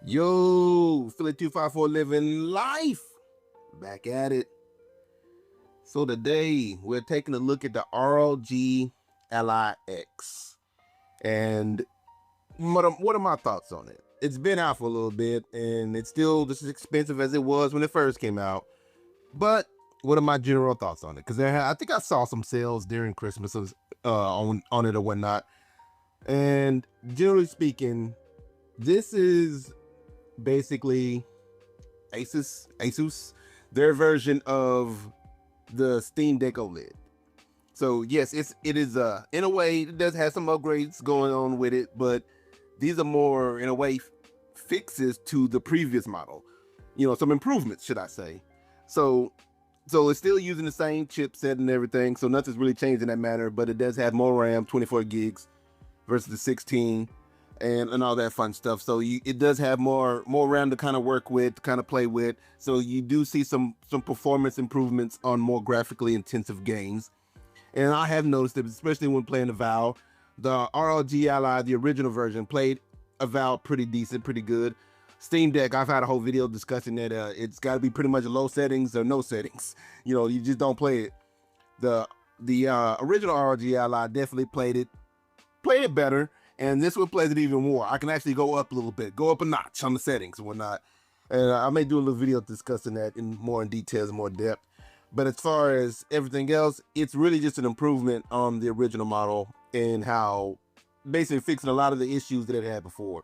Yo, Philly 254 living life. Back at it. So today we're taking a look at the ROG LIX. And what are my thoughts on it? It's been out for a little bit and it's still just as expensive as it was when it first came out. But what are my general thoughts on it? Because I think I saw some sales during Christmas on it or whatnot. And generally speaking, this is basically Asus, their version of the Steam Deck OLED. So yes, it is in a way it does have some upgrades going on with it, but these are more in a way fixes to the previous model. Some improvements, should I say. So it's still using the same chipset and everything, so nothing's really changed in that matter, but it does have more RAM, 24 gigs versus the 16 and all that fun stuff. So it does have more RAM to kind of work with, to kind of play with. So you do see some performance improvements on more graphically intensive games. And I have noticed that, especially when playing Avowed, the ROG Ally, the original version, played Avowed pretty decent, pretty good. Steam Deck, I've had a whole video discussing that it's got to be pretty much low settings or no settings. You just don't play it. The original ROG Ally definitely played it better, and this one plays it even more. I can actually go up a little bit, go up a notch on the settings and whatnot. And I may do a little video discussing that more in details, more depth. But as far as everything else, it's really just an improvement on the original model and how basically fixing a lot of the issues that it had before.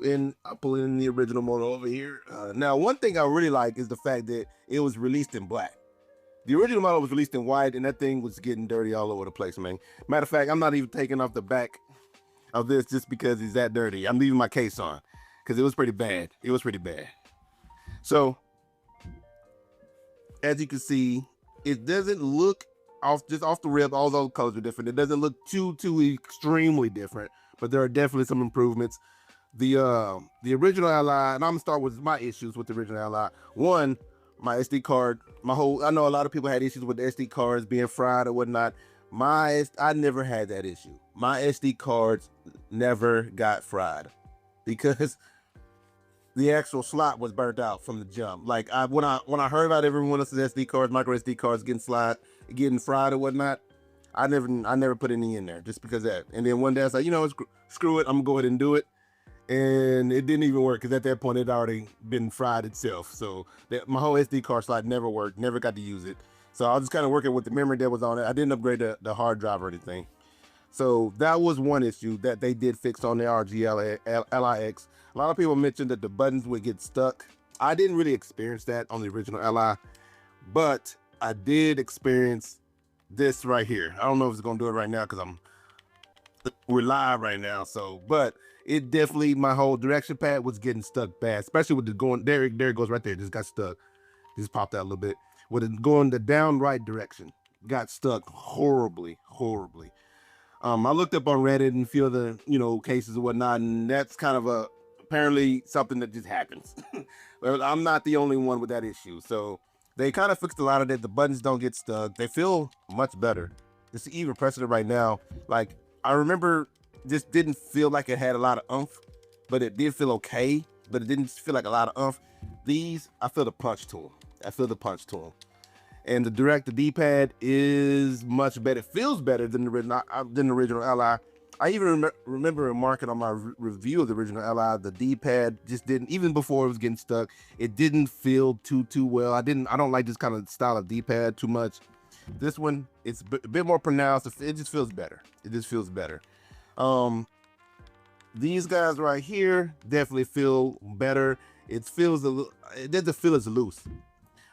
And I'll pull in the original model over here. Now, one thing I really like is the fact that it was released in black. The original model was released in white, and that thing was getting dirty all over the place, man. Matter of fact, I'm not even taking off the back of this just because it's that dirty. I'm leaving my case on because it was pretty bad. It was pretty bad. So, as you can see, it doesn't look off the rip. All those colors are different. It doesn't look too extremely different, but there are definitely some improvements. The original Ally, and I'm gonna start with my issues with the original Ally. One, my SD card, I know a lot of people had issues with the SD cards being fried or whatnot. I never had that issue. My SD cards never got fried because the actual slot was burnt out from the jump. Like when I heard about everyone else's SD cards, micro SD cards getting fried or whatnot, I never put any in there just because of that. And then one day I was like, screw it, I'm gonna go ahead and do it. And it didn't even work because at that point it already been fried itself. So my whole SD card slot never worked, never got to use it. So I was just kind of working with the memory that was on it. I didn't upgrade the hard drive or anything. So that was one issue that they did fix on the ROG LIX. A lot of people mentioned that the buttons would get stuck. I didn't really experience that on the original Li, but I did experience this right here. I don't know if it's gonna do it right now because we're live right now. So, but it definitely, my whole direction pad was getting stuck bad, especially with there it goes right there. Just got stuck. Just popped out a little bit. With it going the down right direction, got stuck horribly. I looked up on Reddit and a few of the, cases and whatnot, and that's kind of apparently something that just happens. Well, I'm not the only one with that issue. So they kind of fixed a lot of that. The buttons don't get stuck. They feel much better. Just even pressing it right now, like I remember just didn't feel like it had a lot of oomph, but it did feel okay, but it didn't feel like a lot of oomph. These, I feel the punch to them. And the D-pad is much better. It feels better than the original Ally. I even remember remarking on my review of the original Ally, the D-pad just didn't, even before it was getting stuck, it didn't feel too well. I don't like this kind of style of D-pad too much. This one, it's a bit more pronounced. It just feels better. These guys right here definitely feel better. It doesn't feel as loose.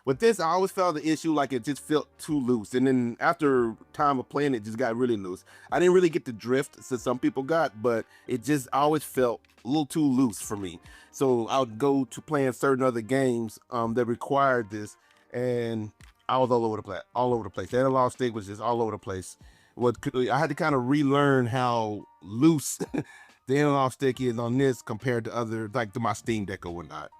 With this, I always felt the issue like it just felt too loose. And then after time of playing, it just got really loose. I didn't really get the drift that some people got, but I always felt a little too loose for me. So I would go to playing certain other games that required this, and I was all over the place. The analog stick was just all over the place. I had to kind of relearn how loose the analog stick is on this compared to other, like to my Steam Deck or whatnot.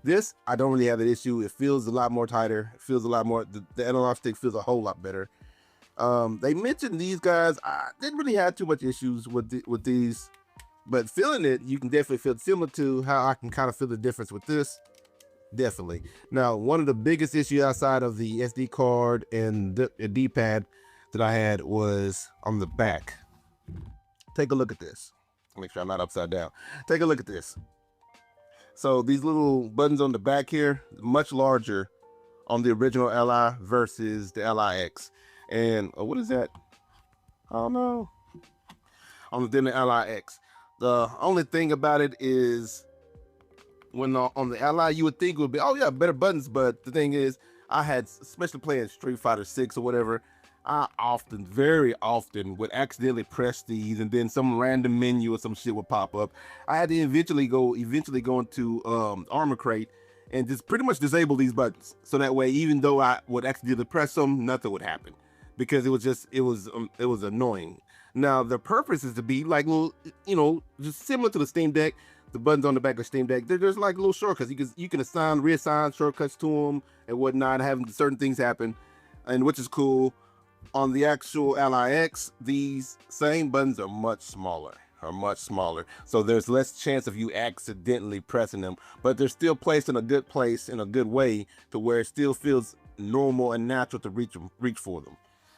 This, I don't really have an issue. It feels a lot more tighter. It feels a lot more, the analog stick feels a whole lot better. They mentioned these guys. I didn't really have too much issues with these But feeling it, you can definitely feel similar to how I can kind of feel the difference with this. Definitely. Now, one of the biggest issues outside of the SD card and the D-pad that I had was on the back. Take a look at this. Make sure I'm not upside down. Take a look at this. So these little buttons on the back here, much larger on the original Li versus the LIX. And what is that? I don't know. On the LIX. The only thing about it is when on the Li, you would think it would be, oh yeah, better buttons. But the thing is, I had, especially playing Street Fighter 6 or whatever, I often, very often, would accidentally press these, and then some random menu or some shit would pop up. I had to eventually go into Armor Crate and just pretty much disable these buttons, so that way, even though I would accidentally press them, nothing would happen, because it was annoying. Now the purpose is to be like little, just similar to the Steam Deck. The buttons on the back of Steam Deck, they're just like little shortcuts. You can reassign shortcuts to them and whatnot, having certain things happen, and which is cool. On the actual LIX, these same buttons are much smaller. So there's less chance of you accidentally pressing them, but they're still placed in a good place, in a good way, to where it still feels normal and natural to reach for them.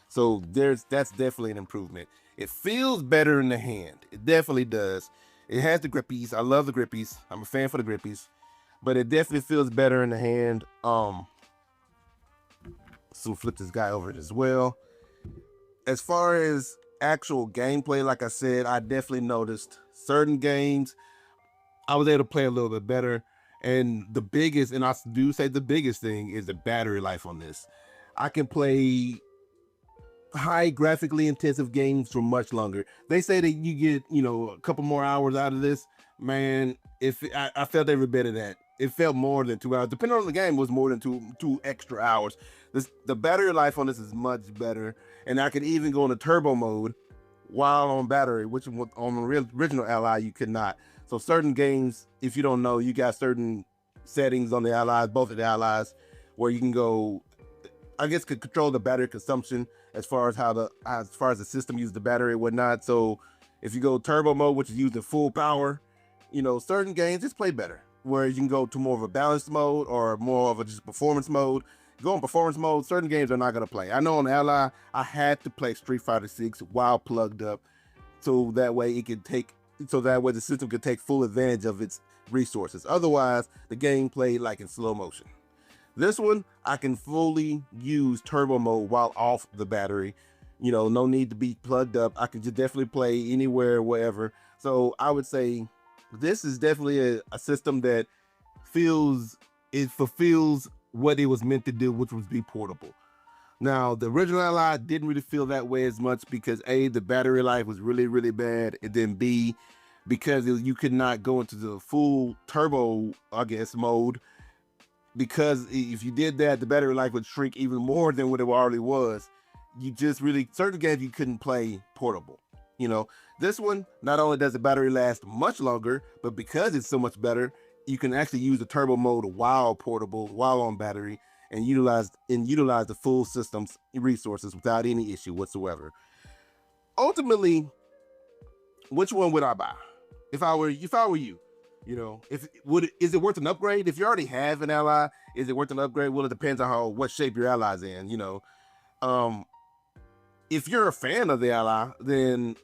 So that's definitely an improvement. It feels better in the hand. It definitely does. It has the grippies. I love the grippies. I'm a fan for the grippies, but it definitely feels better in the hand. So flip this guy over as well. As far as actual gameplay, like I said, I definitely noticed certain games I was able to play a little bit better. And the biggest, and I do say the biggest thing, is the battery life on this. I can play high graphically intensive games for much longer. They say that you get, a couple more hours out of this. Man, I felt every bit of that. It felt more than 2 hours. Depending on the game, it was more than two extra hours. The battery life on this is much better, and I could even go into turbo mode while on battery, which on the original Li you could not. So certain games, if you don't know, you got certain settings on the Allies, both of the Allies, where you can go, I guess, could control the battery consumption as far as the system uses the battery and whatnot. So if you go turbo mode, which is using full power, certain games just play better. Where you can go to more of a balanced mode or more of a just performance mode. Go in performance mode, certain games are not gonna play. I know on the Ally, I had to play Street Fighter 6 while plugged up, so that way the system could take full advantage of its resources. Otherwise, the game played like in slow motion. This one, I can fully use turbo mode while off the battery. No need to be plugged up. I can just definitely play anywhere, wherever. So I would say this is definitely a system that fulfills what it was meant to do, which was be portable. Now, the original Li didn't really feel that way as much because A, the battery life was really, really bad, and then B, because you could not go into the full turbo, I guess, mode, because if you did that, the battery life would shrink even more than what it already was. Certain games you couldn't play portable. This one, not only does the battery last much longer, but because it's so much better, you can actually use the turbo mode while portable, while on battery, and utilize the full system's resources without any issue whatsoever. Ultimately, which one would I buy if I were you? Is it worth an upgrade? If you already have an Ally, is it worth an upgrade? Well, it depends on what shape your Ally's in. If you're a fan of the Ally, then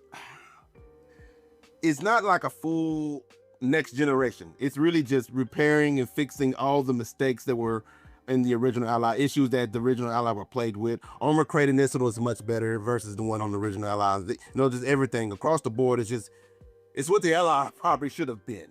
it's not like a full next generation. It's really just repairing and fixing all the mistakes that were in the original Ally, issues that the original Ally were played with. Armor Crate in this one was much better versus the one on the original Ally. Just everything across the board is it's what the Ally probably should have been.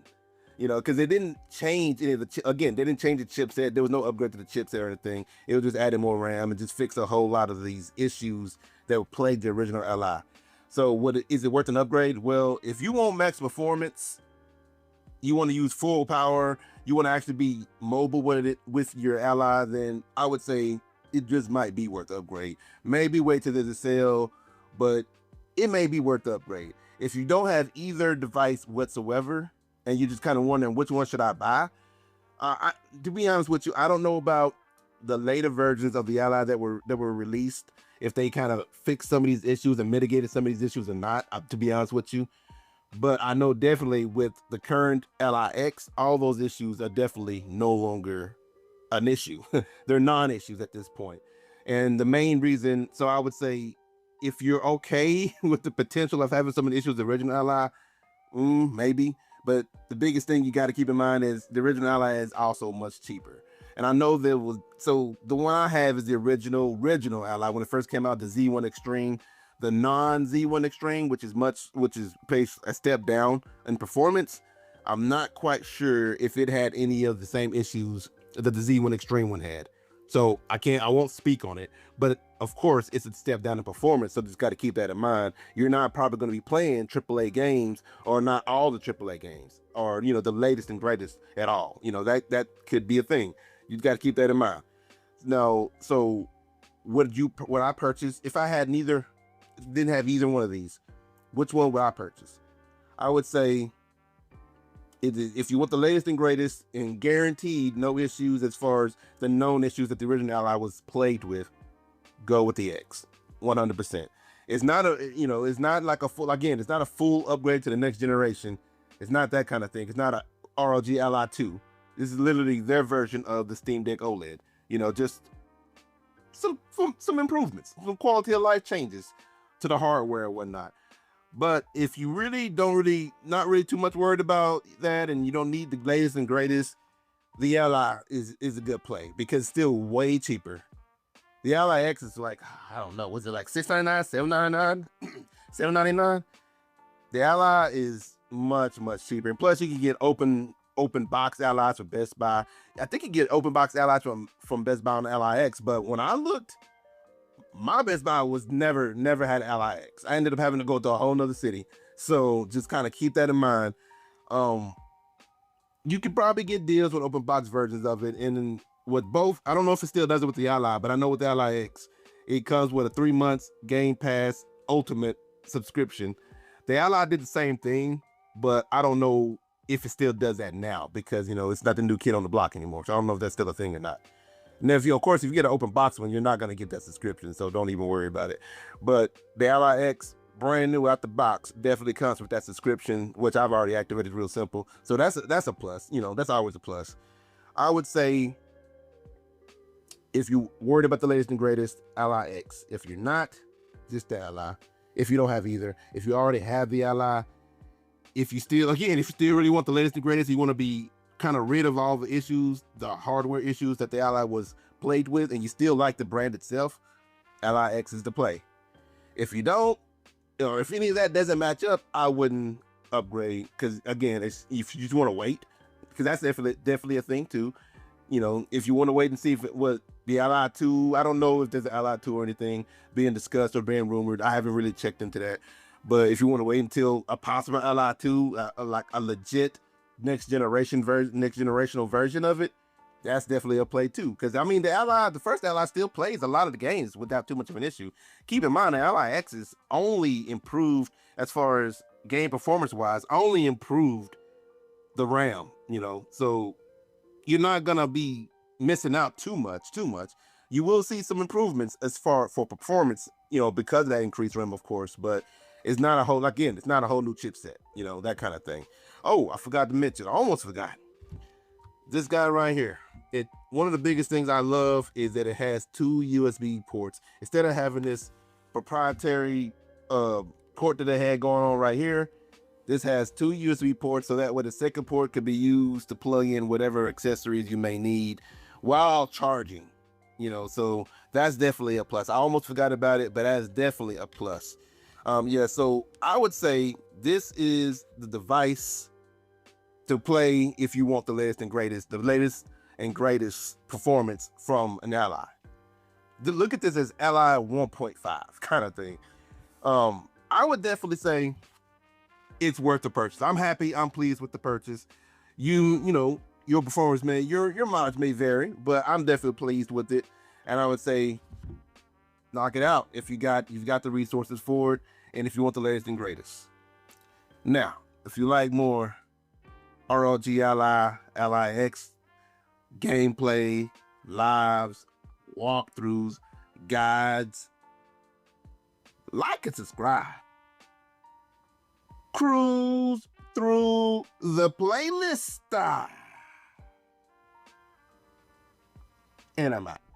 Because they didn't change any of they didn't change the chipset. There was no upgrade to the chipset or anything. It was just adding more RAM and just fix a whole lot of these issues that plagued the original Ally. So is it worth an upgrade? Well, if you want max performance, you want to use full power, you want to actually be mobile with your Ally, then I would say it just might be worth the upgrade. Maybe wait till there's a sale, but it may be worth the upgrade. If you don't have either device whatsoever, and you're just kind of wondering which one should I buy, to be honest with you, I don't know about the later versions of the Ally that were released, if they kind of fixed some of these issues and mitigated some of these issues or not, to be honest with you. But I know definitely with the current LIX, all those issues are definitely no longer an issue. They're non-issues at this point. And the main reason, so I would say, if you're okay with the potential of having some of the issues with the original Ally, maybe. But the biggest thing you got to keep in mind is the original Ally is also much cheaper. And I know there was, so the one I have is the original Ally when it first came out, the Z1 Extreme. The non-Z1 Extreme, which is paced a step down in performance. I'm not quite sure if it had any of the same issues that the Z1 Extreme one had. So I won't speak on it, but of course it's a step down in performance. So just got to keep that in mind. You're not probably going to be playing AAA games, or not all the AAA games, or, you know, the latest and greatest at all. You know, that could be a thing. You got to keep that in mind. Now, so what I purchased, if I had didn't have either one of these, which one would I purchase? I would say, if you want the latest and greatest and guaranteed no issues as far as the known issues that the original Ally was plagued with, go with the X, 100%. It's not it's not like it's not a full upgrade to the next generation. It's not that kind of thing. It's not a ROG Ally 2. This is literally their version of the Steam Deck OLED. You know, just some improvements, some quality of life changes to the hardware and whatnot. But if you not really too much worried about that, and you don't need the latest and greatest, the Ally is a good play because it's still way cheaper. The Ally X is like, I don't know, was it like $699, $799, $799? The Ally is much cheaper, and plus you can get open box allies from Best Buy. I think you get open box allies from Best Buy on the LIX, but when I looked, my Best Buy was never had LIX. I ended up having to go to a whole nother city. So just kind of keep that in mind. You could probably get deals with open box versions of it. And with both, I don't know if it still does it with the Ally, but I know with the LIX, it comes with a 3 months Game Pass Ultimate subscription. The Ally did the same thing, but I don't know if it still does that now, because, you know, it's not the new kid on the block anymore. So I don't know if that's still a thing or not. And if you get an open box one, you're not going to get that subscription, so don't even worry about it. But the Ally X, brand new out the box, definitely comes with that subscription, which I've already activated. Real simple. So that's a plus. You know, that's always a plus. I would say, if you're worried about the latest and greatest, Ally X. If you're not, just the Ally. If you don't have either, if you already have the Ally, if you still really want the latest and greatest, you want to be kind of rid of all the issues, the hardware issues that the Ally was plagued with, and you still like the brand itself, Ally X is the play. If you don't, or if any of that doesn't match up, I wouldn't upgrade, because again, if you just want to wait, because that's definitely a thing too. You know, if you want to wait and see if it was the Ally 2, I don't know if there's an Ally 2 or anything being discussed or being rumored. I haven't really checked into that. But if you want to wait until a possible Ally 2, like a legit next generational version of it, that's definitely a play too. Because I mean, the first Ally still plays a lot of the games without too much of an issue. Keep in mind, the Ally X is only improved as far as game performance wise, only improved the RAM, you know, so you're not gonna be missing out too much. You will see some improvements as far for performance, you know, because of that increased RAM, of course, but it's not a whole new chipset, you know, that kind of thing. Oh, I forgot to mention, I almost forgot. This guy right here. One of the biggest things I love is that it has 2 USB ports. Instead of having this proprietary port that they had going on right here, this has 2 USB ports, so that way the second port could be used to plug in whatever accessories you may need while charging, you know, so that's definitely a plus. I almost forgot about it, but that's definitely a plus. Yeah, so I would say this is the device to play if you want the latest and greatest performance from an Ally. Look at this as Ally 1.5 kind of thing. I would definitely say it's worth the purchase. I'm happy, I'm pleased with the purchase. You know, your performance your mileage may vary, but I'm definitely pleased with it. And I would say knock it out if you've got the resources for it, and if you want the latest and greatest. Now, if you like more ROG Ally, LIX gameplay, lives, walkthroughs, guides, like and subscribe. cruise through the playlist. And I'm out.